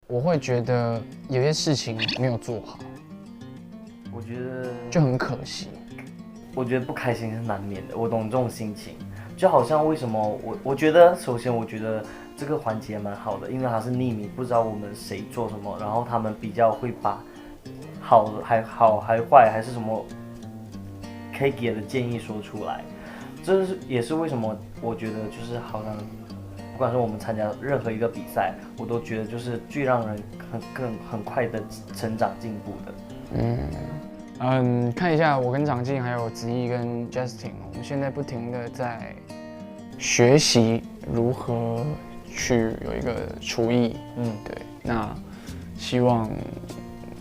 我会觉得有些事情没有做好，我觉得就很可惜。我觉得不开心是难免的，我懂这种心情。就好像为什么我觉得，首先我觉得这个环节蛮好的，因为它是匿名，不知道我们谁做什么，然后他们比较会把好还坏还是什么可以给的建议说出来。这也是为什么我觉得就是好像不管是我们参加任何一个比赛，我都觉得就是最让人很快的成长进步的。看一下我跟长进还有子毅跟 Justin， 我们现在不停的在学习如何去有一个厨艺。对，那希望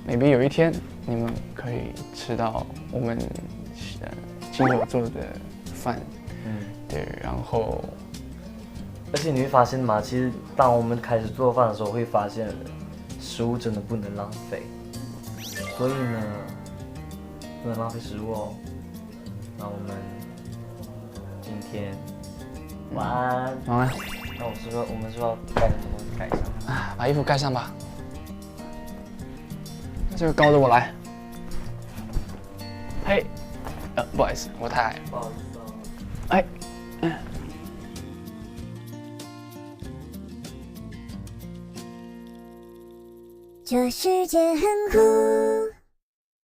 maybe 有一天你们可以吃到我们亲手做的饭。对，然后而且你会发现吗？其实当我们开始做饭的时候，会发现食物真的不能浪费。所以呢，不能浪费食物哦。那我们今天晚安。晚安。那我们是不是要盖什么东西盖上？把衣服盖上吧。这个高的我来。嘿，不好意思，我太矮了。不好意思哦。哎。这世界很酷。